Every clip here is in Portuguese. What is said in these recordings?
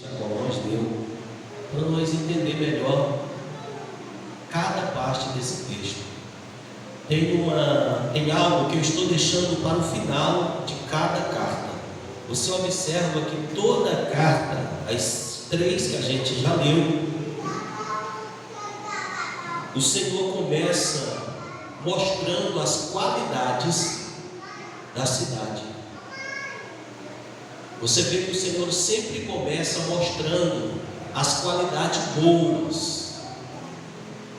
qual nós deu, para nós entender melhor cada parte desse texto. Tem algo que eu estou deixando para o final de cada carta. Você observa que toda carta, as 3 que a gente já leu, o Senhor começa mostrando as qualidades da cidade. Você vê que o Senhor sempre começa mostrando as qualidades boas,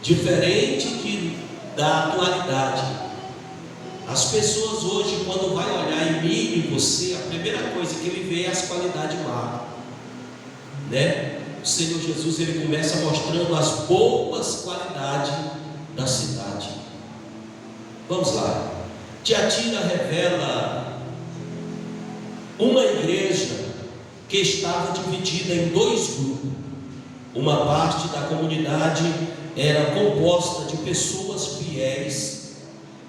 diferente da atualidade. As pessoas hoje, quando vai olhar em mim e em você, a primeira coisa que ele vê é as qualidades más, né? O Senhor Jesus, ele começa mostrando as boas qualidades da cidade. Vamos lá. Tiatira revela uma igreja que estava dividida em 2 grupos. Uma parte da comunidade era composta de pessoas fiéis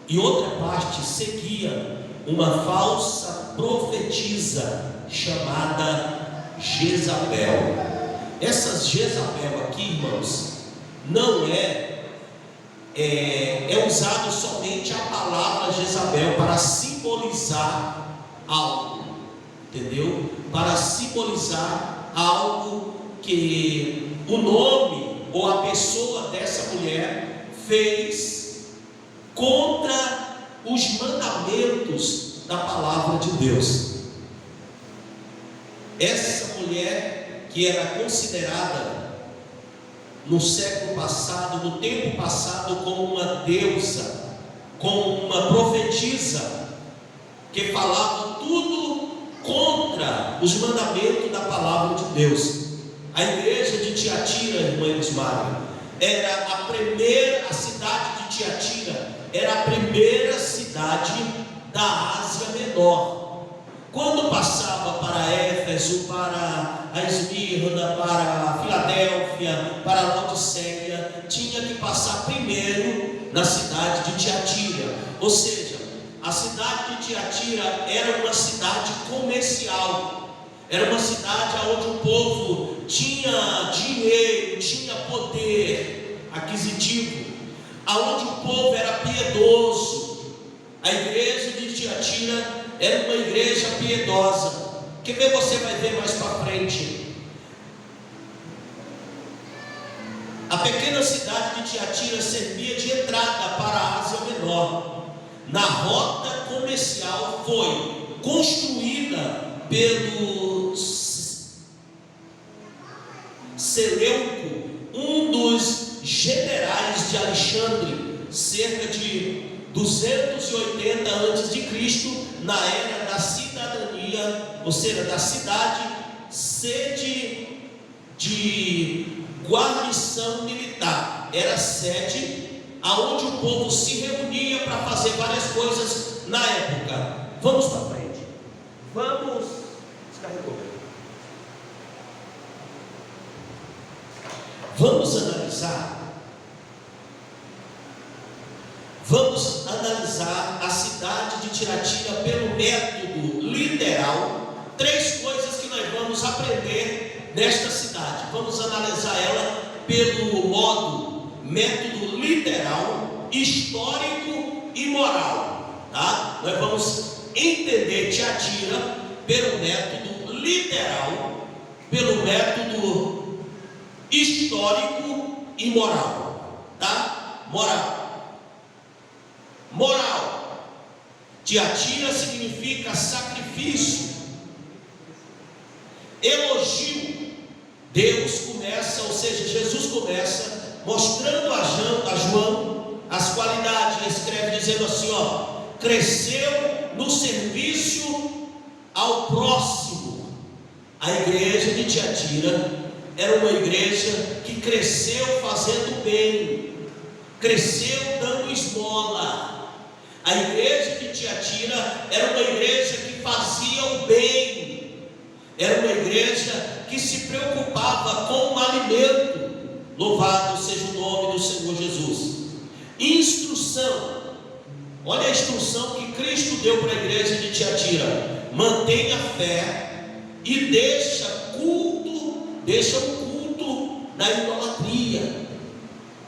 e outra parte seguia uma falsa profetisa chamada Jezabel. Essa Jezabel aqui, irmãos, não é usado somente a palavra Jezabel para simbolizar algo, entendeu? Para simbolizar algo que o nome ou a pessoa dessa mulher fez contra os mandamentos da palavra de Deus. Essa mulher, que era considerada no século passado, no tempo passado, como uma deusa, como uma profetisa, que falava tudo contra os mandamentos da palavra de Deus. A igreja de Tiatira, irmã Elismário, a cidade de Tiatira era a primeira cidade da Ásia Menor. Quando passava para Éfeso, para a Esmirna, para a Filadélfia, para a Laodiceia, tinha que passar primeiro na cidade de Tiatira. Ou seja, a cidade de Tiatira era uma cidade comercial, era uma cidade onde o povo tinha dinheiro, tinha poder aquisitivo, aonde o povo era piedoso. A igreja de Tiatira era uma igreja piedosa. Quer ver? Você vai ver mais para frente. A pequena cidade de Tiatira servia de entrada para a Ásia Menor. Na rota comercial foi construída pelo Seleuco, um dos generais de Alexandre, cerca de 280 a.C., na era da cidadania, ou seja, da cidade, sede de guarnição militar. Era sede aonde o povo se reunia para fazer várias coisas na época. Vamos para frente. Descarregou. Vamos analisar a cidade de Tiatira pelo método literal. 3 coisas que nós vamos aprender nesta cidade. Vamos analisar ela pelo método literal, histórico e moral, tá? Nós vamos entender Tiatira pelo método literal, pelo método histórico e moral, tá? Moral. Tiatira significa sacrifício, elogio. Deus começa, ou seja, Jesus começa mostrando a João as qualidades. Ele escreve dizendo assim, cresceu no serviço ao próximo. A igreja de Tiatira era uma igreja que cresceu fazendo bem, cresceu dando esmola. A igreja de Tiatira era uma igreja que fazia o bem, era uma igreja que se preocupava com o alimento. Louvado seja o nome do Senhor Jesus. Instrução. Olha a instrução que Cristo deu para a igreja de Tiatira: mantenha a fé e deixa culto deixa o culto da idolatria.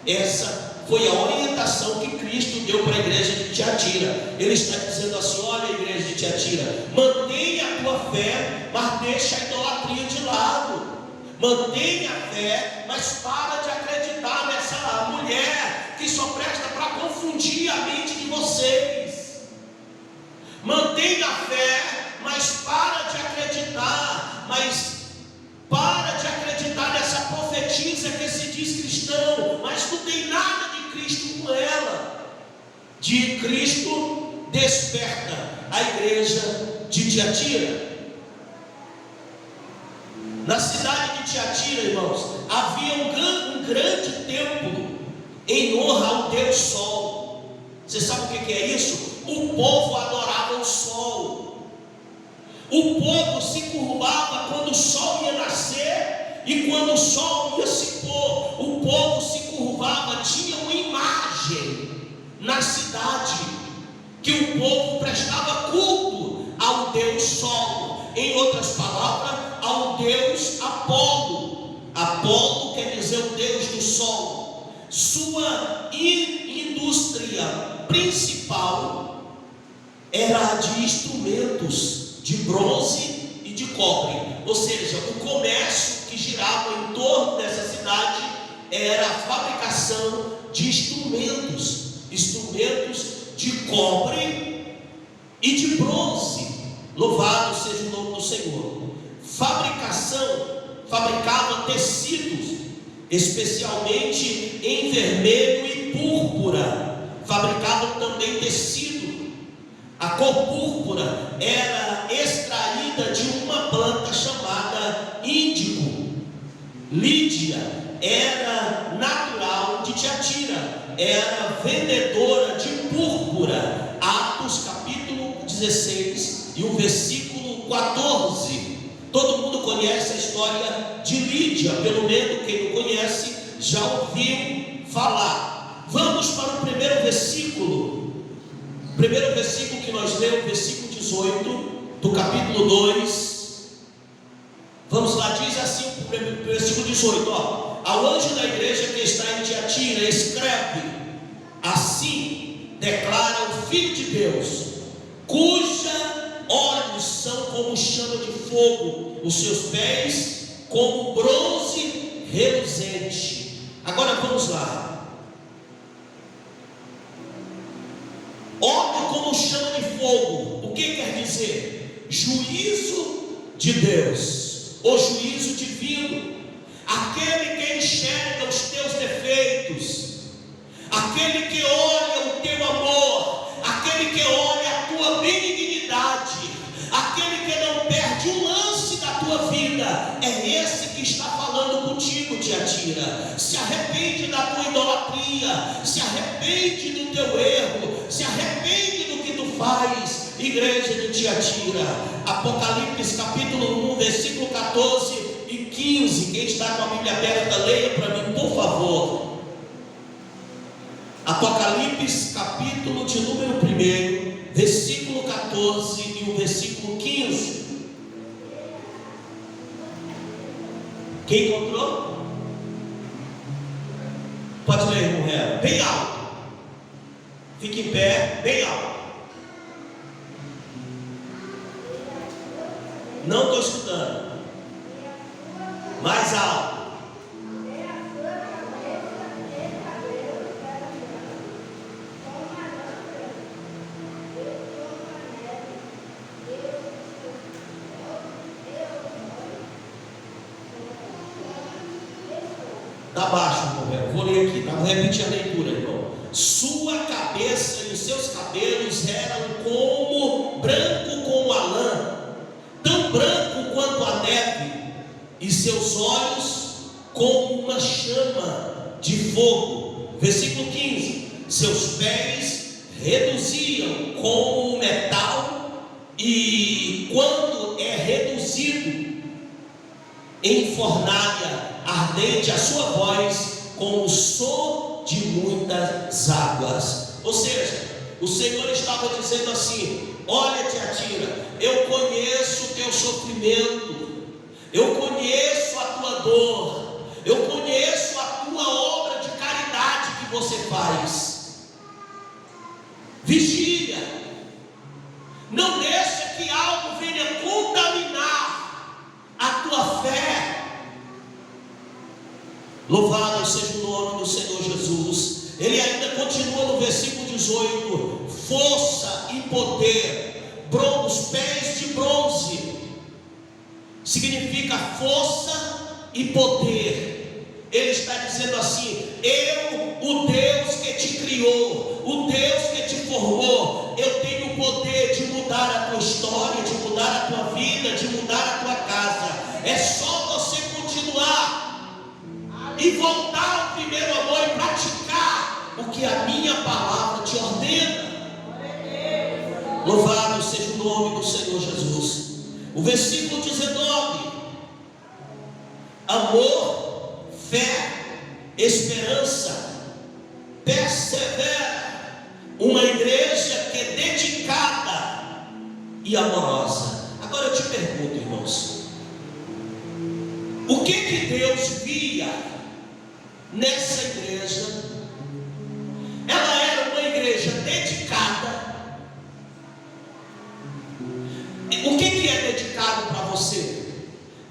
Essa foi a orientação que Cristo deu para a igreja de Tiatira. Ele está dizendo assim: olha, a igreja de Tiatira, mantenha a tua fé, mas deixa a idolatria de lado. Mantenha a fé, mas para de acreditar nessa mulher que só presta para confundir a mente de vocês. Mantenha a fé, mas para de acreditar, nessa profetisa que se diz cristão, mas não tem nada de Cristo com ela. De Cristo desperta a igreja de Tiatira. Na cidade de Tiatira, irmãos, havia um grande templo em honra ao Deus Sol. Você sabe o que é isso? O povo adorava o sol. O povo se curvava quando o sol ia nascer e quando o sol ia se pôr. O povo se curvava, tinha uma imagem na cidade que o povo prestava culto ao Deus Sol. Em outras palavras, ao Deus Apolo. Apolo quer dizer o Deus do Sol. Sua indústria principal era a de instrumentos de bronze e de cobre. Ou seja, o comércio que girava em torno dessa cidade era a fabricação de instrumentos de cobre e de bronze. Louvado seja o nome do Senhor. Fabricava tecidos, especialmente em vermelho e púrpura. Fabricavam também tecido. A cor púrpura era extraída de uma planta chamada índigo. Lídia era natural de Tiatira, era vendedora de púrpura. Atos capítulo 16 e o versículo 14. Todo mundo conhece a história de Lídia, pelo menos quem não conhece já ouviu falar. Vamos para o primeiro versículo que nós lemos, versículo 18 do capítulo 2. Vamos lá, diz assim o versículo 18, ao anjo da igreja que está em Tiatira, escreve: assim declara o Filho de Deus, cuja olhos são como chama de fogo, os seus pés como bronze reluzente. Agora vamos lá. Olho como chama de fogo, o que quer dizer? Juízo de Deus, o juízo divino. Aquele que enxerga os teus defeitos, aquele que olha o teu amor, aquele que olha a tua benignidade, aquele que não perde um lance da tua vida, é esse que está falando contigo, Tiatira. Se arrepende da tua idolatria, se arrepende do teu erro, se arrepende do que tu faz, igreja de Tiatira. Apocalipse capítulo 1, versículo 14 e 15. Quem está com a Bíblia aberta, leia para mim, por favor. Apocalipse capítulo de número 1, versículo 14 e o versículo 15. Quem encontrou? Pode ler, irmão Hera, bem alto. Fique em pé, bem alto. Não estou escutando. Mais alto. Está baixo, irmão. Vou ler aqui, tá? Vou repetir a leitura, irmão. Sua cabeça e os seus cabelos eram como branco como a lã, tão branco quanto a neve, e seus olhos como uma chama de fogo. Versículo 15. Seus pés reduziam como o metal, e quando é reduzido em fornalha ardente, a sua voz como o som de muitas águas. Ou seja, o Senhor estava dizendo assim: olha, Tiatira, eu conheço o teu sofrimento, eu conheço a tua amor, eu conheço a tua obra de caridade que você faz. Vigia, não deixa que algo venha contaminar a tua fé. Louvado seja o nome do Senhor Jesus. Ele ainda continua no versículo 18: força e poder, os pés de bronze, significa força e poder. Ele está dizendo assim: eu, o Deus que te criou, o Deus que te formou, eu tenho o poder de mudar a tua história, de mudar a tua vida, de mudar a tua casa. É só você continuar e voltar ao primeiro amor e praticar o que a minha palavra te ordena. Louvado seja o nome do Senhor Jesus. O versículo 19: amor, fé, esperança, persevera. Uma igreja que é dedicada e amorosa. Agora eu te pergunto, irmãos, o que Deus via nessa igreja? Ela era uma igreja dedicada. O que é dedicado para você?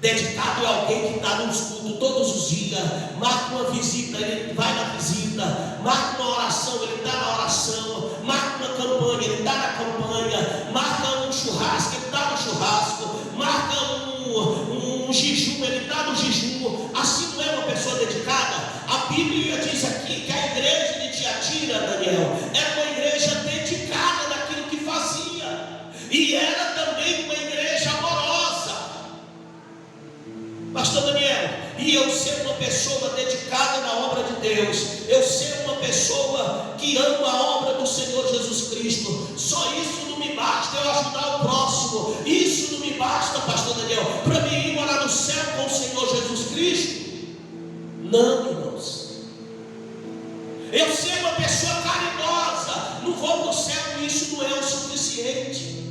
Dedicado é alguém que está nos cultos todos os dias, marca uma visita, ele vai na visita, marca uma oração, ele está na oração, marca uma campanha, ele está na campanha, marca um churrasco, ele está no churrasco, marca um jejum, ele está no jejum. Assim não é uma pessoa dedicada? A Bíblia diz aqui que a igreja de Tiatira, Daniel, era uma igreja dedicada naquilo que fazia, e era também uma igreja amorosa. Pastor Daniel, e eu ser uma pessoa dedicada na obra de Deus, eu ser uma pessoa que ama a obra do Senhor Jesus Cristo, só isso não me basta, eu ajudar o próximo, isso não me basta, Pastor Daniel, para mim ir morar no céu com o Senhor Jesus Cristo? Não, irmãos. Eu ser uma pessoa caridosa, não vou para o céu, isso não é o suficiente.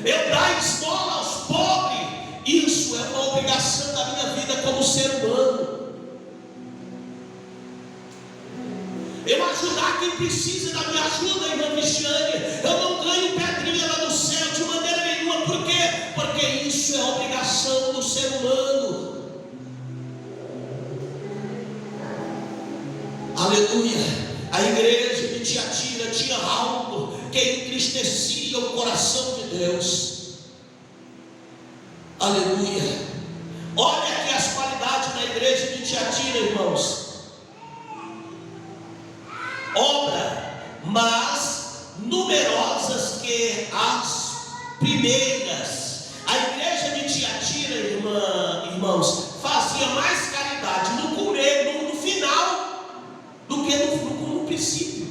Eu dar esmola aos pobres, isso é uma obrigação da minha vida como ser humano. Eu ajudar quem precisa da minha ajuda, irmã Cristiane, eu não ganho pedrinha lá no céu de maneira nenhuma. Por quê? Porque isso é obrigação do ser humano. Aleluia. A igreja de Tiatira tinha algo que entristecia o coração de Deus. Aleluia. Olha aqui as qualidades da igreja de Tiatira, irmãos. Obra, mas numerosas que as primeiras. A igreja de Tiatira, irmãos, fazia mais caridade no final do que no princípio.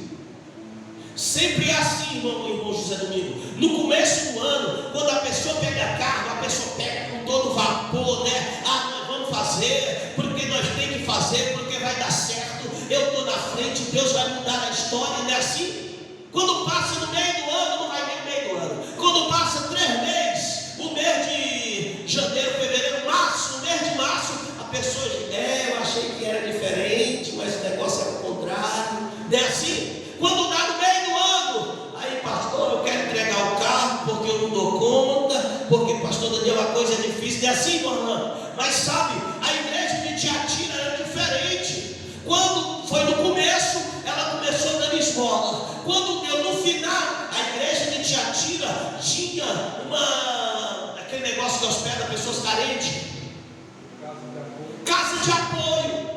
Sempre é assim, irmão José Domingo. No começo do ano, quando a pessoa pega carro, a pessoa pega com todo vapor, né? Nós vamos fazer, porque nós temos que fazer, porque vai dar certo. Eu estou na frente, Deus vai mudar a história, não é assim? Quando passa no meio do ano, não vai ver no meio do ano. Quando passa 3 meses, o mês de janeiro, fevereiro, março, no mês de março, a pessoa diz: eu achei que era diferente, mas o negócio é o contrário, não é assim? Quando dá no meio do ano, aí, pastor, eu quero entregar o carro porque eu não dou conta, porque, pastor Daniel, uma coisa é difícil, não é assim, irmã? Mas sabe, a igreja de Tiatira era diferente. Quando foi no começo, ela começou dando esmola. Quando deu no final, a igreja de Tiatira tinha aquele negócio que hospeda pessoas carentes, casa de apoio.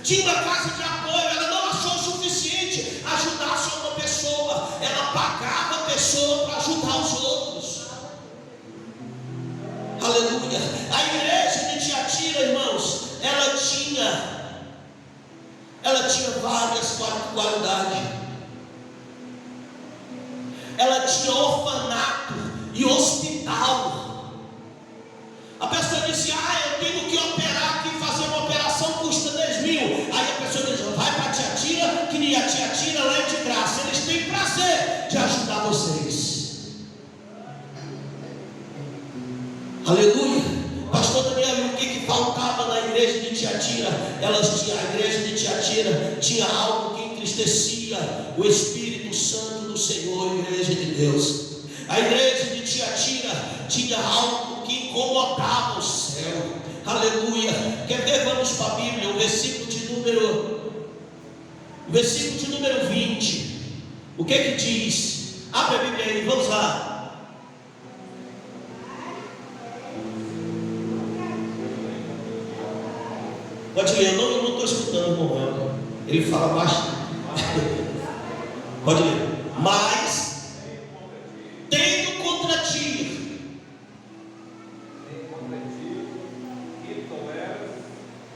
Tinha uma casa de apoio. Ela não achou o suficiente ajudar só uma pessoa, ela pagava a pessoa para ajudar os outros. Aleluia. A igreja de Tiatira, irmãos, ela tinha várias qualidades. Ela tinha orfanato e hospital. A pessoa disse: eu tenho que operar aqui, fazer uma operação, custa 10 mil. Aí a pessoa diz: vai para Tiatira, que a Tiatira lá é de graça. Eles têm prazer de ajudar vocês. Aleluia. pastor Daniel, o que faltava na igreja de Tiatira? A igreja de Tiatira tinha algo que entristecia o Espírito Santo do Senhor, igreja de Deus. A igreja de Tiatira tinha algo que incomodava o céu. Aleluia. Quer ver? Vamos para a Bíblia, o versículo de número 20. O que diz? Abre a Bíblia aí, vamos lá. Pode ler, eu não estou escutando o irmão. Ele fala baixo. Pode ler. Mas tenho contra ti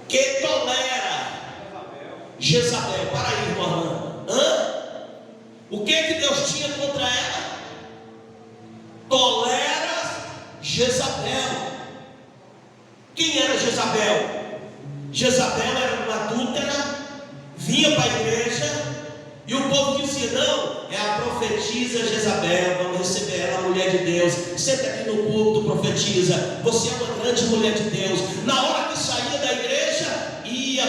que tolera Jezabel. Para aí, irmão. O que Deus tinha contra ela? Tolera Jezabel. Quem era Jezabel? Jezabel era uma adúltera, vinha para a igreja e o povo dizia: não, é a profetisa Jezabel, vamos receber ela, a mulher de Deus. Senta aqui no púlpito, profetiza, você é uma grande mulher de Deus. Na hora que saía da igreja, ia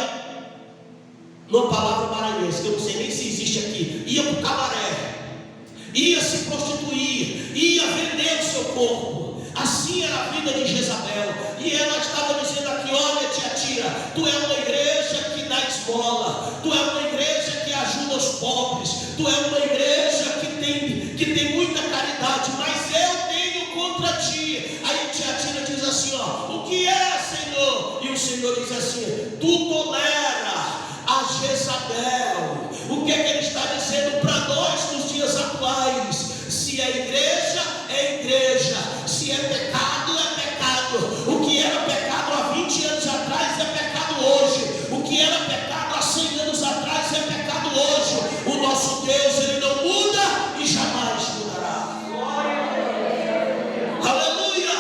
numa palavra maranhense, que eu não sei nem se existe aqui, ia para o cabaré, ia se prostituir, ia vender o seu corpo. Assim era a vida de Jezabel. E ela estava dizendo aqui: olha, Tiatira, tu é uma igreja que dá esmola, tu é uma igreja que ajuda os pobres, tu é uma igreja que tem muita caridade, mas eu tenho contra ti. Aí Tiatira diz assim: ó, o que é, Senhor? E o Senhor diz assim: tu tolera a Jezabel. O que ele está dizendo para nós nos dias atuais? Se é igreja, é igreja. Se é pecado, é pecado. O que era pecado há 20 anos atrás é pecado hoje. O que era pecado há 100 anos atrás é pecado hoje. O nosso Deus, Ele não muda e jamais mudará. Aleluia!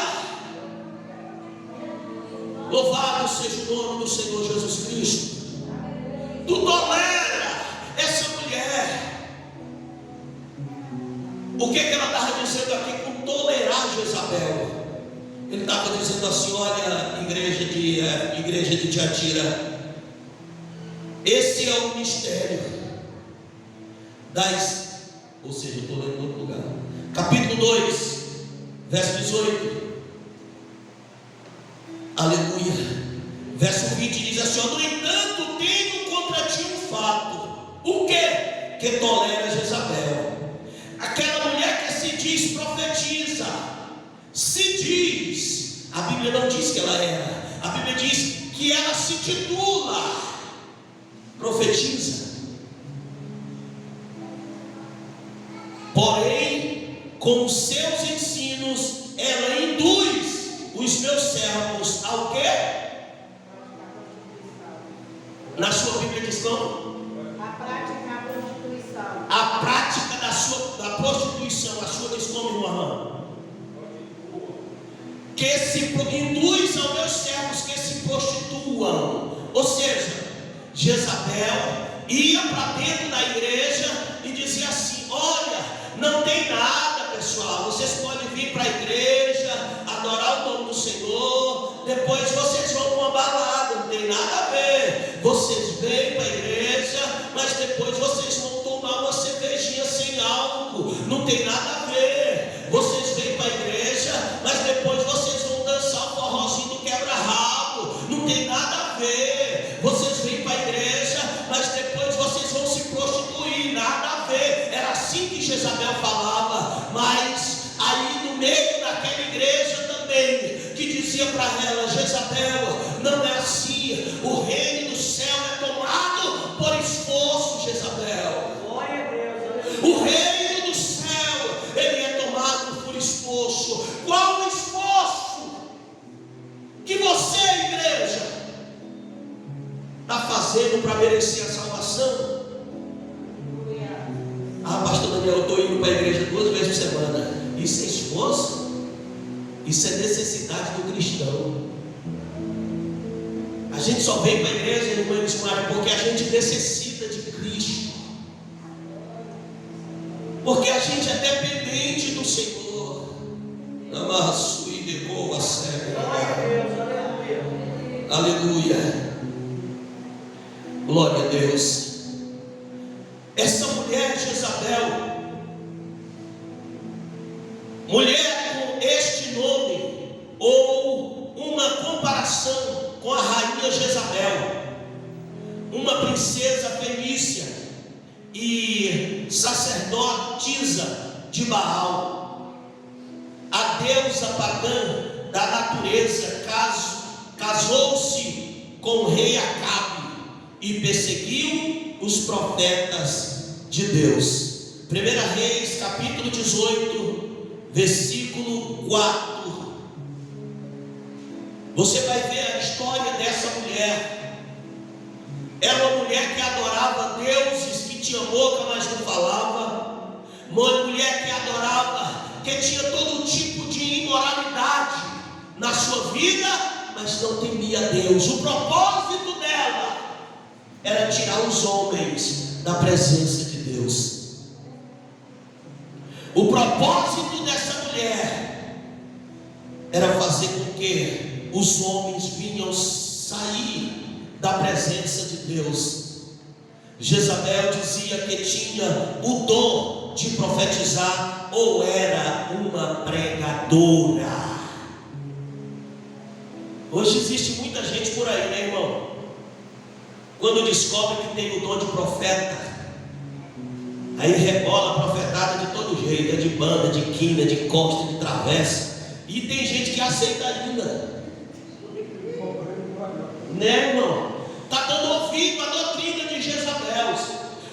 Louvado seja o nome do Senhor Jesus Cristo. Tu tolera essa mulher. O que ela estava dizendo aqui com tolerar Jezabel? Ele estava dizendo assim: olha, igreja de Tiatira, esse é o mistério ou seja, eu estou lendo em outro lugar, capítulo 2, verso 18, aleluia, verso 20 diz assim: no entanto, tenho contra ti um fato. O que? Que tolera Jezabel, aquela mulher que se diz profetiza. Se diz, a Bíblia não diz que ela era, a Bíblia diz que ela se titula profetiza. Porém, com os seus ensinos, ela induz os meus servos ao quê? Na sua Bíblia diz como? A prática da prostituição. A prática da prostituição. A sua diz como, irmão? Que se induz aos meus servos que se prostituam. Ou seja, Jezabel ia para dentro da igreja e dizia assim: olha, não tem nada, pessoal, vocês podem vir para a igreja, adorar o nome do Senhor, depois vocês vão para uma balada, não tem nada a ver. Vocês vêm para a igreja, mas depois vocês vão tomar uma cervejinha sem álcool, não tem nada a ver. Vocês vêm para a igreja, mas depois vocês vão dançar o forrozinho do quebra-rabo, não tem nada a ver. Vocês vêm para a igreja, mas depois vocês vão se prostituir, nada a ver. Era assim que Jezabel falava. Mas aí no meio daquela igreja também, que dizia para ela: Jezabel, não é assim, o reino do céu é tomado por esforço, Jezabel. Glória a Deus. O reino do céu, ele é tomado por esforço. Qual o esforço que você, igreja, está fazendo para merecer a salvação? Ah, pastor Daniel, eu estou indo para a igreja 2 vezes por semana. Isso é esforço? Isso é necessidade do cristão. A gente só vem para a igreja, irmã missionária, porque a gente necessita de Cristo, porque a gente é dependente do Senhor. Amarra sua e decoa a cega. Aleluia. Glória a Deus. Essa mulher Jezabel, mulher com este nome, ou uma comparação com a rainha Jezabel, uma princesa fenícia e sacerdotisa de Baal, a deusa pagã da natureza, casou-se com o rei Acabe e perseguiu os profetas de Deus. 1 Reis capítulo 18, versículo 4. Você vai ver a história dessa mulher. Era uma mulher que adorava deuses, que tinha boca, mas não falava. Uma mulher que adorava, que tinha todo tipo de imoralidade na sua vida, mas não temia Deus. O propósito dela era tirar os homens da presença de Deus. O propósito dessa mulher era fazer com que os homens vinham sair da presença de Deus. Jezabel dizia que tinha o dom de profetizar, ou era uma pregadora. Hoje existe muita gente por aí, né, irmão? Quando descobre que tem o dom de profeta, aí rebola a profetada de todo jeito, é de banda, de quina, de costa, de travessa. E tem gente que aceita ainda, né, irmão? Está dando ouvido à doutrina de Jezabel.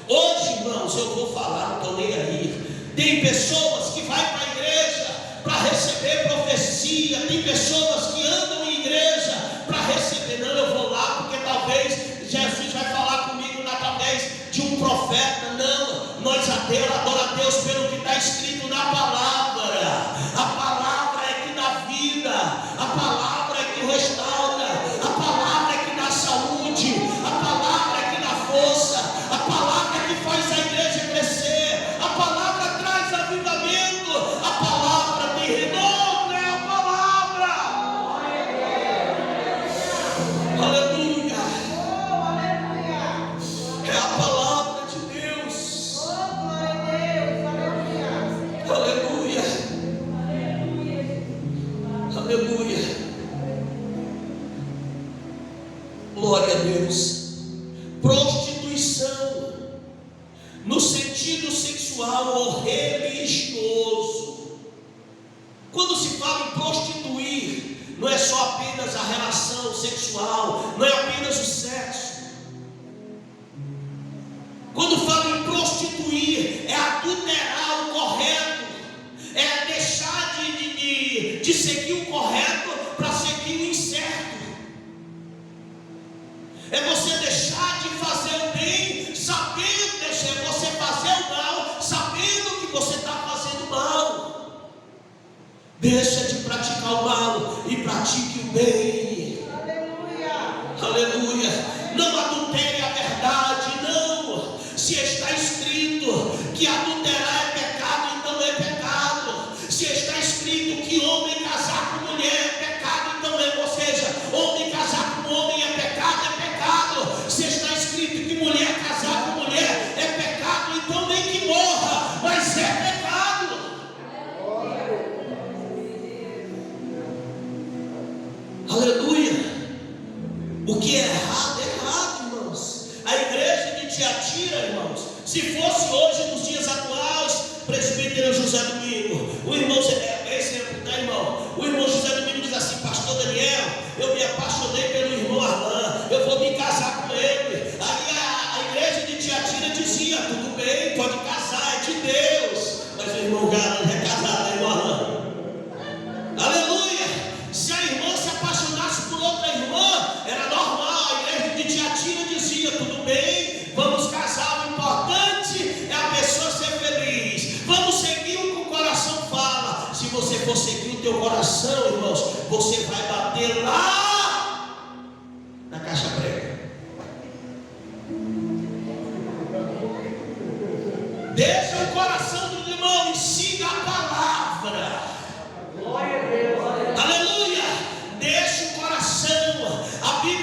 Hoje, irmãos, eu vou falar, não estou nem aí. Tem pessoas que vão para a igreja para receber profecia, tem pessoas que andam em igreja para receber. Não, eu vou lá porque talvez Jesus vai falar comigo através de um profeta. Não, nós adoramos a Deus pelo que está escrito na palavra. A palavra é que dá vida, a palavra é que restaura, a palavra é que dá saúde, a palavra é que dá força, a palavra é que faz a igreja crescer, a palavra traz avivamento, a palavra tem renovo, é a palavra. Aleluia. É a palavra de Deus. Aleluia. Aleluia. Glória a Deus. Prostituição no sentido sexual ou religioso. Quando se fala em prostituir, não é só apenas a relação sexual, não é apenas o sexo. Quando fala em prostituir, é adulterar o correto, é deixar de seguir o correto para seguir o incerto. É você deixar de fazer o bem, sabendo, é você fazer o mal, sabendo que você está fazendo mal. Deixa de praticar o mal e pratique o bem. Aleluia. Aleluia. Não adultere a verdade, não. Se está escrito que adulterar é pecado, então é pecado. Se está escrito que homem casar com mulher é pecado, então é, ou seja, homem casar com homem é pecado, é pecado. Se está escrito que mulher casar com mulher é pecado, então nem que morra, mas é pecado. Aleluia. O que é errado, é errado, irmãos. A igreja de Tiatira, irmãos, se fosse hoje nos dias atuais, presbítero José Domingo, o irmão, exemplo, tá, irmão? O irmão José Domingo diz assim: pastor Daniel, eu me apaixonei pelo irmão Arlan, eu vou me casar com ele. Aí a igreja de Tiatira dizia: tudo bem, pode casar, é de Deus. Mas o irmão Arlan é casado, né, irmão Arlan? Aleluia. Se a irmã se apaixonasse por outra irmã, era normal. A igreja de Tiatira dizia: tudo bem, vamos casar, o importante é a pessoa ser feliz. Vamos seguir o que o coração fala. Se você for seguir o teu coração, irmãos, você vai bater lá na caixa prega. Deixa o coração do irmão e siga a palavra. Glória a Deus. Aleluia. Deixa o coração. A Bíblia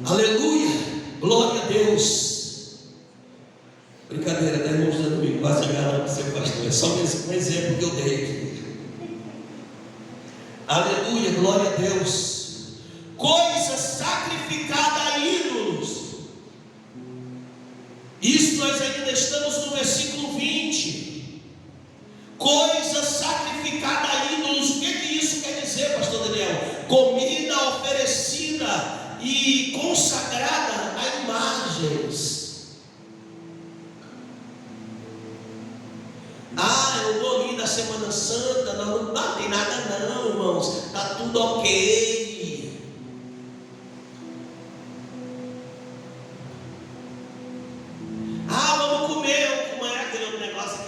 Aleluia, glória a Deus. Brincadeira, né, irmãos, domingo, quase garanto ser pastor. É só um exemplo que eu dei aqui. Aleluia, glória a Deus. Coisa sacrificada a ídolos. Isso nós ainda estamos no versículo 20. Coisa sacrificada a ídolos. O que isso quer dizer, pastor Daniel? Comida oferecida e consagrada a imagens. Eu vou ali na Semana Santa. Não tem nada não, irmãos. Está tudo ok. Vamos comer. Como é aquele negócio,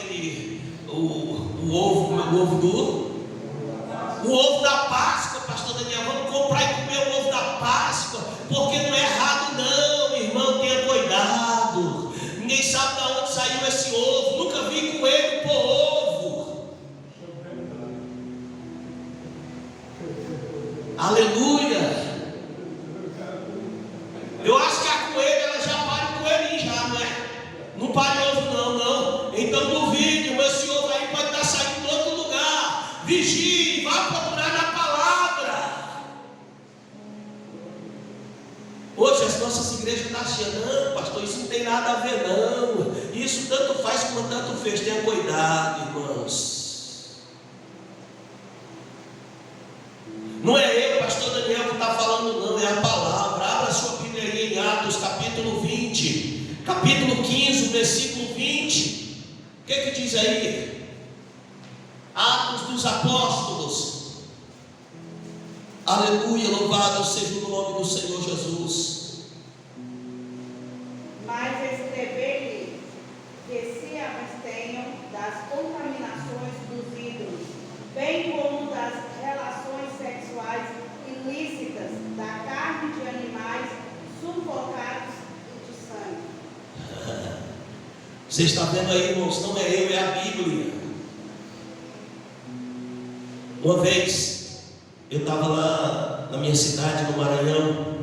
o ovo da Páscoa, pastor Daniel. Vamos comprar e comer o ovo da Páscoa, porque não é errado não, irmão, tenha cuidado. Ninguém sabe de onde saiu esse ovo. Nunca vi coelho por ovo. Aleluia. Eu acho que a coelha, ela já pare coelhinho já, não é? Não pare ovo não. Então duvide, esse ovo aí pode estar saindo de outro lugar. Vigie, vá procurar na palavra. Hoje as nossas igrejas estão cheias. Não, pastor, isso não tem nada a ver não. Isso tanto faz como tanto fez. Tenha cuidado, irmãos. Não é eu, pastor Daniel, que está falando não, é a palavra. Abra sua Bíblia aí em Atos capítulo 20, capítulo 15, versículo 20. O que diz aí? Atos dos Apóstolos. Aleluia, louvado seja o nome do Senhor Jesus. Mas escrever-lhe que se abstenham das contaminações dos ídolos, bem como das relações sexuais ilícitas, da carne de animais sufocados e de sangue. Você está vendo aí, irmãos? Não é eu, é a Bíblia. Uma vez eu estava lá na minha cidade, no Maranhão.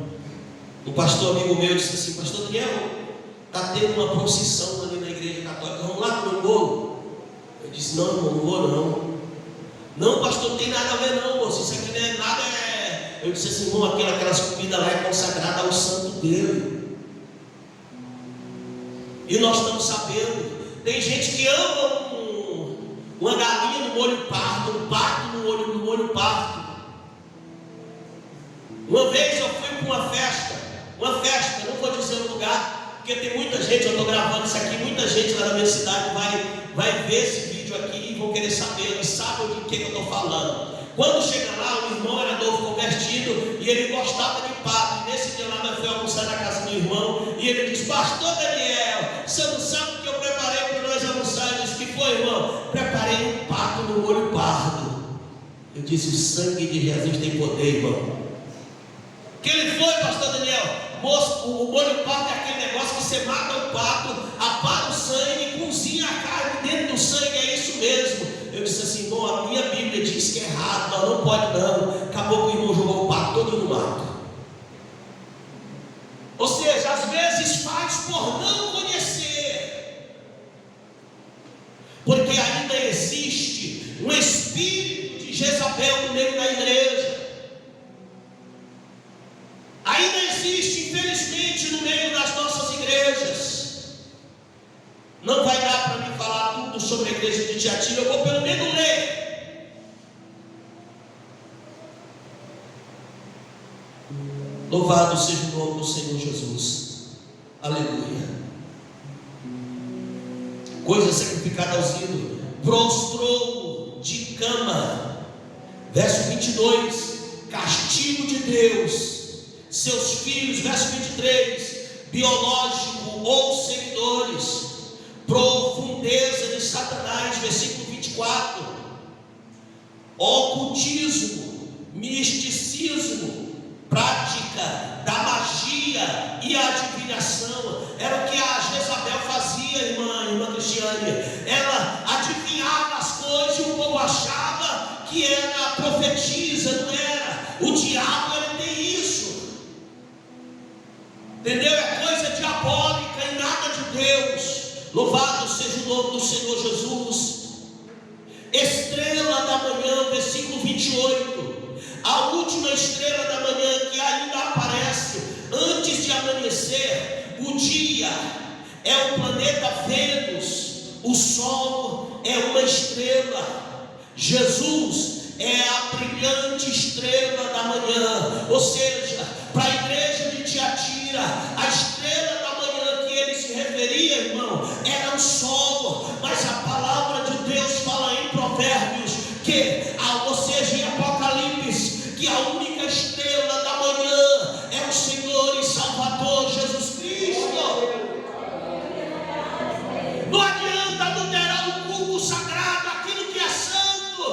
Um pastor amigo meu disse assim: pastor Daniel, está tendo uma procissão ali na igreja católica, vamos lá comer um bolo? Eu disse: não, irmão, não vou não. Não, pastor, não tem nada a ver não, moço, isso aqui não é nada. Eu disse assim: irmão, aquelas comidas lá é consagrada ao santo dele. E nós estamos sabendo, tem gente que ama uma galinha no molho pardo, um pato no molho pardo. Uma vez eu fui para uma festa, não vou dizer o lugar, porque tem muita gente, eu estou gravando isso aqui, muita gente lá na minha cidade vai ver esse vídeo aqui e vão querer saber, eles sabem de que eu estou falando. Quando chega lá, o irmão era novo convertido e ele gostava de pato. E nesse dia lá nós fomos almoçar na casa do irmão e ele disse: pastor Daniel, você não sabe o que eu preparei para nós almoçar? Eu disse: que foi, irmão? Preparei um pato no molho pardo. Eu disse: o sangue de Jesus tem poder, irmão. Que ele foi, pastor Daniel? Moço, o molho pardo é aquele negócio que você mata o pato, apara o sangue, cozinha a carne dentro do sangue, é isso mesmo. Eu disse assim: irmão, a minha Bíblia diz que é errado, não pode não. Acabou que o irmão jogou o pato todo no mato. Ou seja, às vezes faz por não conhecer, porque ainda existe um espírito de Jezabel no meio da igreja. Ainda existe, infelizmente, no meio das nossas igrejas. Não vai dar para mim falar tudo sobre a igreja de Tiatira, eu vou pelo menos ler. Louvado seja o nome do Senhor Jesus. Aleluia. Coisa sacrificada aos ídolos. Prostrou de cama. Verso 22. Castigo de Deus. Seus filhos, verso 23, biológico ou seguidores, profundeza de Satanás, versículo 24, ocultismo, misticismo, prática da magia e a adivinhação. Era o que a Jezabel fazia, irmã Cristiane. Ela adivinhava as coisas e o povo achava que era profetisa, não era. O diabo, ele tem isso. entendeu? É coisa diabólica e nada de Deus. Louvado seja o nome do Senhor Jesus. Estrela da manhã, versículo 28. A última estrela da manhã que ainda aparece antes de amanhecer. O dia é o planeta Vênus, o Sol é uma estrela, Jesus é a brilhante estrela da manhã. Ou seja, para a igreja de Tiatira, a estrela da manhã que ele se referia, irmão, era o sol. Mas a palavra de Deus fala em Provérbios ou seja, em Apocalipse, que a única estrela da manhã é o Senhor e Salvador Jesus Cristo. Não adianta adulterar o culto sagrado, aquilo que é santo.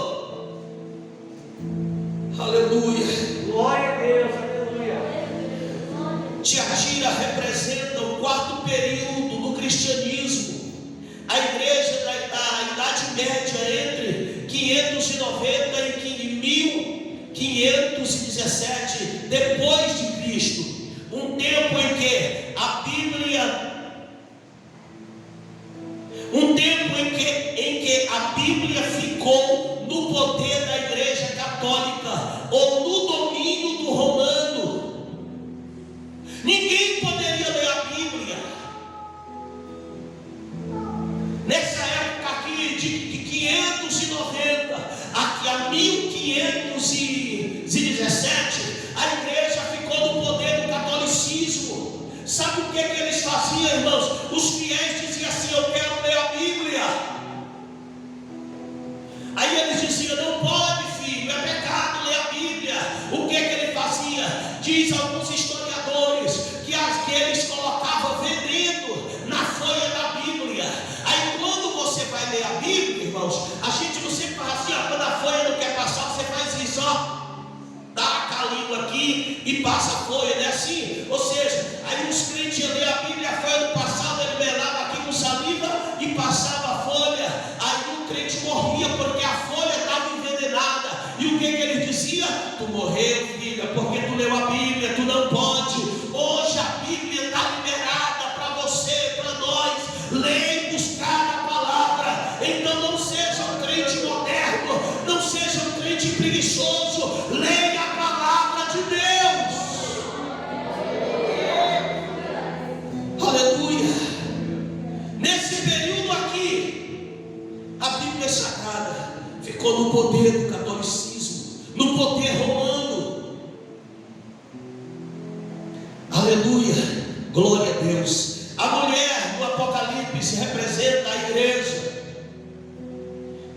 Aleluia. Glória a Deus, aleluia. Tiatira representa o quarto período do cristianismo. A igreja da Idade Média, entre 590 e 1517 depois de Cristo. Um tempo em que a Bíblia ficou no poder da igreja católica ou no domínio do romano. Ninguém poderia ler a Bíblia. Nessa época aqui de 590 aqui a 1517, a igreja ficou no poder do catolicismo. Sabe o que eles faziam, irmãos? Os fiéis diziam assim: eu quero ler a Bíblia. Aí eles diziam: não pode, filho, é pecado ler a Bíblia. O que ele fazia? Diz alguns historiadores que eles colocavam veneno na folha da Bíblia. Aí quando você vai ler a Bíblia, irmãos, a gente não sempre faz assim, quando a folha não quer passar, você faz isso, ó, dá a calinha aqui e passa a folha, não é assim? Ou seja, aí os crentes iam ler a Bíblia, a folha do passado, ele melava aqui com saliva e passava a folha. Aí o crente morria porque a folha estava envenenada. E o que ele dizia? Tu morreu, filha, porque tu leu a Bíblia, tu não pode. Hoje a Bíblia está liberada para você, para nós. Leia e buscar a palavra. Então não seja um crente moderno, não seja um crente preguiçoso. Leia a palavra de Deus. Aleluia. Nesse período aqui, a Bíblia Sagrada ficou no poder do catolicismo, no poder romano. Aleluia, glória a Deus. A mulher no Apocalipse representa a igreja,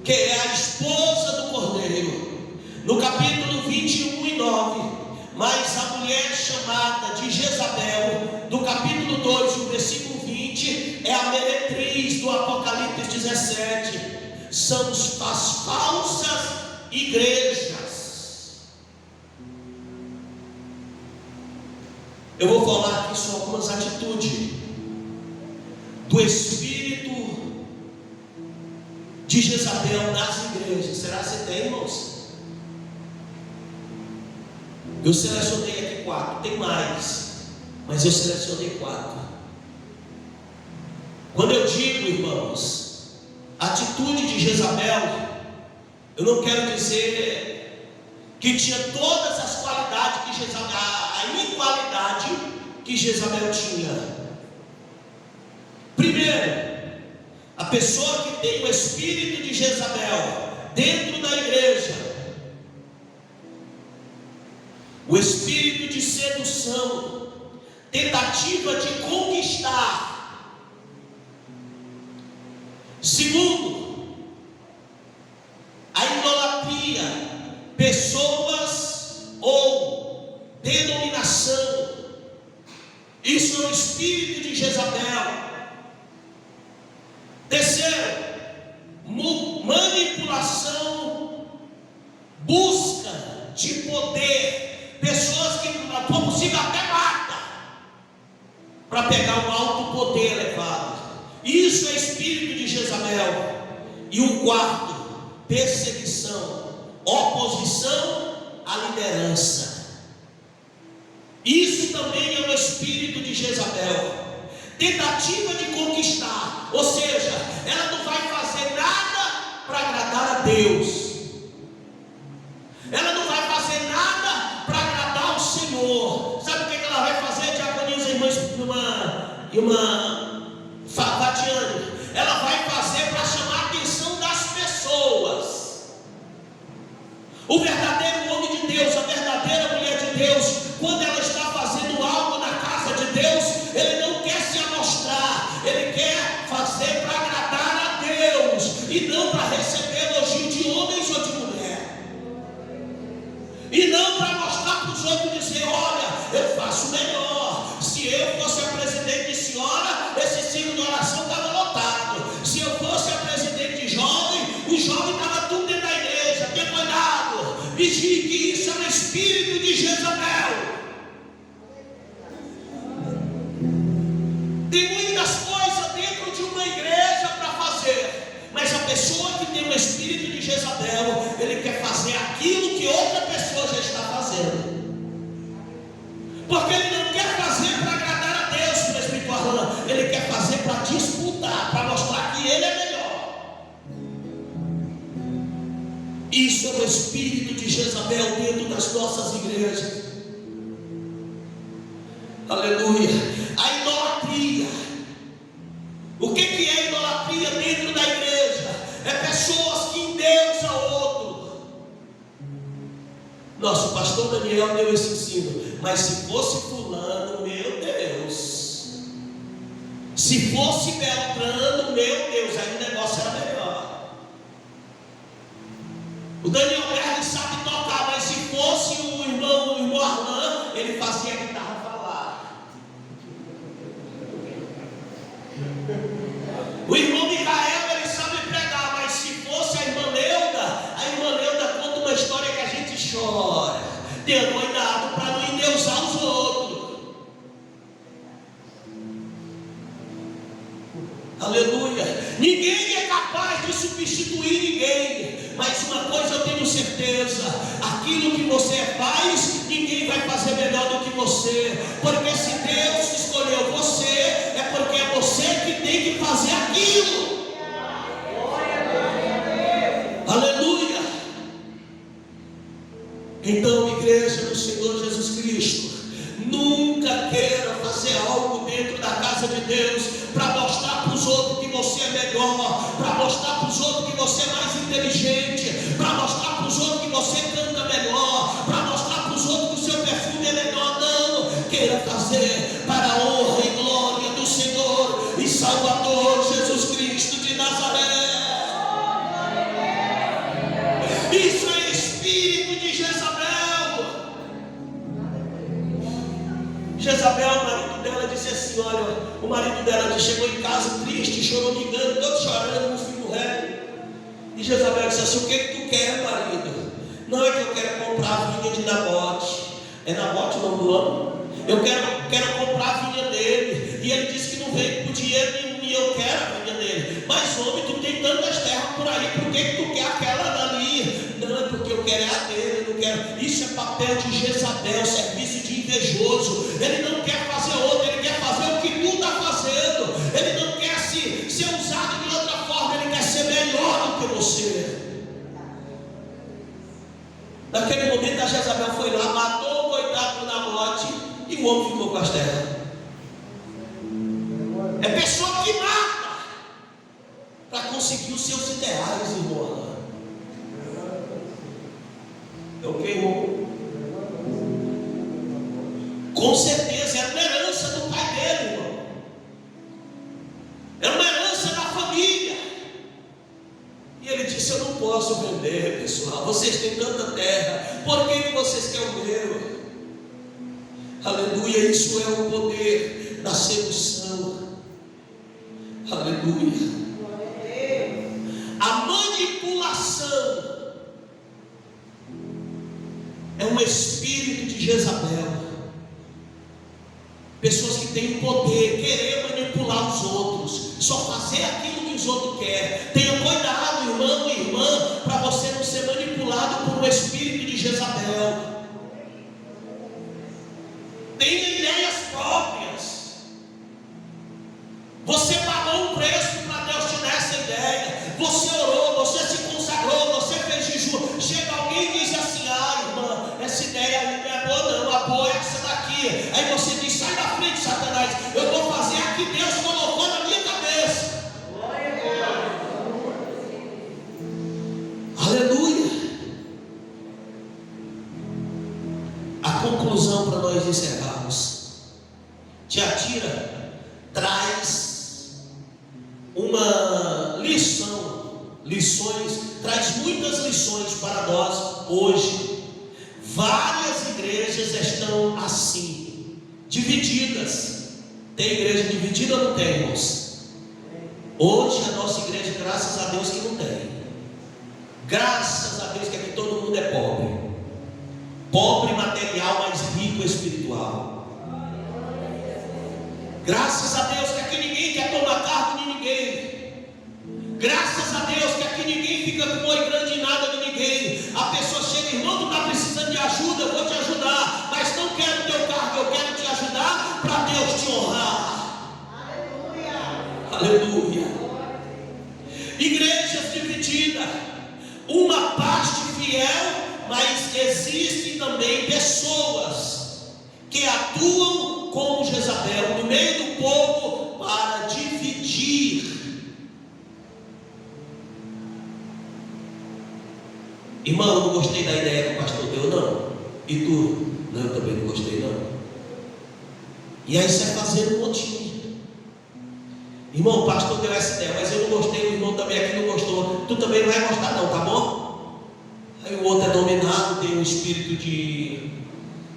que é a esposa do Cordeiro. No capítulo 21 e 9, mas a mulher chamada de Jezabel, do capítulo 2, o versículo 20, é a meretriz do Apocalipse 17. São as falsas igrejas. Eu vou falar aqui sobre algumas atitudes do espírito de Jezabel nas igrejas. Será que você tem, irmãos? Eu selecionei aqui 4, tem mais, mas eu selecionei 4. Quando eu digo, irmãos, atitude de Jezabel, eu não quero dizer que tinha todas as qualidades que Jezabel, a igualdade que Jezabel tinha. Primeiro, a pessoa que tem o espírito de Jezabel dentro da igreja, o espírito de sedução, tentativa de conquistar. Segundo, a idolatria, pessoas ou denominação. Isso é o espírito de Jezabel. Terceiro, manipulação, busca de poder. Pessoas que, por possível, até mata para pegar um alto poder elevado. Isso é espírito de Jezabel. E o quarto, perseguição, oposição à liderança. Isso também é um espírito espírito de Jezabel. Tentativa de conquistar, ou seja, ela não vai fazer nada para agradar a Deus. Ela não vai fazer nada para agradar o Senhor. Sabe o que ela vai fazer, diaconisas, irmãs, e uma Fatiane? Ela vai fazer para chamar a atenção das pessoas. O verdadeiro homem de Deus, a verdadeira mulher de Deus, quando ela está fazendo algo na casa de Deus, ele não quer se amostrar, ele quer fazer para agradar a Deus, e não para receber elogio de homens ou de mulher, e não para mostrar para os outros e dizer: olha, eu faço melhor. Se eu fosse a presidente de senhora, esse ciclo de oração estava lotado. Se eu fosse a presidente de jovem, o jovem estava tudo dentro da igreja. Tenha cuidado, vigie, que isso é um espírito de Jezabel. Tem muitas coisas dentro de uma igreja para fazer, mas a pessoa que tem um espírito de Jezabel, ele quer fazer aquilo que outra pessoa já está fazendo, porque ele não quer fazer para agradar a Deus, presbítero Arlan, ele quer fazer para disputar, para mostrar que ele é melhor. Isso é o espírito de Jezabel dentro das nossas igrejas. Aleluia. A idolatria. O que é idolatria dentro da igreja? É pessoas que endeusam outro. Nosso pastor Daniel deu esse ensino. Mas se fosse fulano, meu Deus. Se fosse Beltrano, meu Deus, aí o negócio era melhor. O Daniel Berg sabe tocar, mas se fosse o irmão Arlan, ele fazia a guitarra falar. O irmão Micael, ele sabe pregar, mas se fosse a irmã Neuda conta uma história que a gente chora. Tenha cuidado para não endeusar os outros. Aleluia. Ninguém é capaz de substituir ninguém, mas uma coisa eu tenho certeza: aquilo que você faz, ninguém vai fazer melhor do que você, porque se Deus escolheu você, é porque é você que tem que fazer aquilo. Aleluia. Então, igreja do Senhor Jesus Cristo, nunca queira fazer algo dentro da casa de Deus para mostrar para os outros que você é melhor, para mostrar para os outros que você é mais inteligente, para mostrar para os outros que você canta melhor, para mostrar para os outros que o seu perfume é melhor. Não, queira fazer para a honra e glória do Senhor e Salvador Jesus Cristo de Nazaré. Isso é espírito de Jezabel. Jezabel, o marido dela, disse assim: olha, o marido dela chegou em casa triste, chorou, me engano, todo chorando com o filho velho. E Jezabel disse assim: o que tu quer, marido? Não, é que eu quero comprar a vinha de Nabote. É Nabote o nome do homem? Eu quero comprar a vinha dele. E ele disse que não veio por dinheiro nenhum, e eu quero a vinha dele. Mas homem, tu tem tantas terras por aí, por que tu quer aquela dali? Não, é porque eu quero a dele, eu não quero. Isso é papel de Jezabel, serviço de invejoso. Ele não quer fazer outro, ele quer fazer o que tu está fazendo. Ele não quer ser usado de outra forma, ele quer ser melhor do que você. Naquele momento a Jezabel foi lá, matou o coitado do Nabote, e o homem ficou com as terras. É pessoa que mata para conseguir os seus ideais, irmão. É o que, irmão? Com certeza era uma herança do pai dele, irmão. Era uma herança da família. E ele disse: eu não posso vender, pessoal. Vocês têm tanta terra, por que vocês querem o meu? Aleluia, isso é o poder da sedução. Aleluia. A manipulação é um espírito de Jezabel. Pessoas que têm poder, querer manipular os outros, só fazer aquilo que os outros querem. Tenha cuidado, irmão e irmã, para você não ser manipulado por um espírito de Jezabel. Tenha ideias próprias. Tiatira traz uma lições, traz muitas lições para nós hoje. Várias igrejas estão assim, divididas. Tem igreja dividida ou não tem, irmãos? Hoje a nossa igreja, graças a Deus que não tem. Graças a Deus que aqui todo mundo é pobre. Pobre material, mas rico espiritual. Graças a Deus que aqui ninguém quer tomar cargo de ninguém. Graças a Deus que aqui ninguém fica com oi grande em nada de ninguém. A pessoa chega, irmão, tu está precisando de ajuda, eu vou te ajudar, mas não quero teu cargo, eu quero te ajudar para Deus te honrar. Aleluia. Igrejas divididas, uma parte fiel, mas existem também pessoas que atuam como Jezabel no meio do povo para dividir. Irmão, eu não gostei da ideia que o pastor deu, não. E tu? Não, eu também não gostei, não. E aí você vai fazer um motim. Irmão, o pastor deu essa ideia, mas eu não gostei, o irmão também aqui não gostou. Tu também não vai gostar, não, tá bom? Aí o outro é dominado, tem um espírito de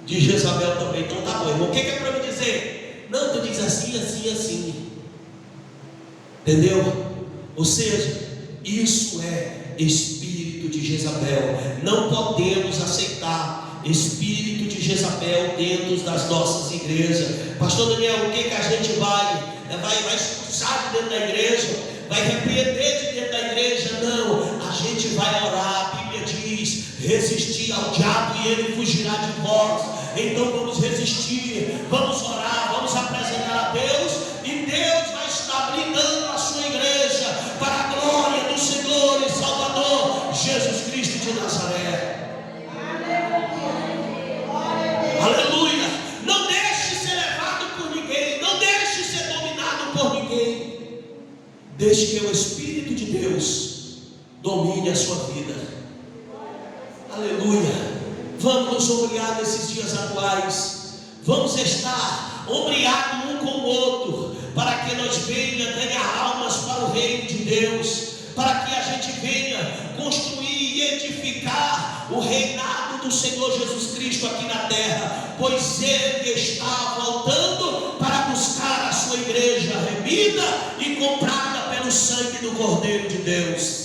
Jezabel também. Então tá bom, irmão. O que é para me dizer? Não, tu diz assim, assim, assim. Entendeu? Ou seja, isso é espírito de Jezabel. Não podemos aceitar espírito de Jezabel dentro das nossas igrejas. Pastor Daniel, o que a gente vai expulsar de dentro da igreja? Vai repreender de dentro da igreja? Não, a gente vai orar. A Bíblia diz: resistir ao diabo e ele fugirá de vós. Então vamos resistir, vamos orar, vamos apresentar a Deus, e Deus vai estar blindando a sua igreja para a glória do Senhor e Salvador Jesus Cristo de Nazaré. Aleluia. Não deixe ser levado por ninguém, não deixe ser dominado por ninguém. Deixe que o Espírito de Deus domine a sua vida. Aleluia. Vamos nos ombrear nesses dias atuais. Vamos estar ombreados um com o outro, para que nós venha ganhar almas para o reino de Deus, para que a gente venha construir e edificar o reinado do Senhor Jesus Cristo aqui na terra, pois Ele está voltando para buscar a sua igreja remida e comprada pelo sangue do Cordeiro de Deus.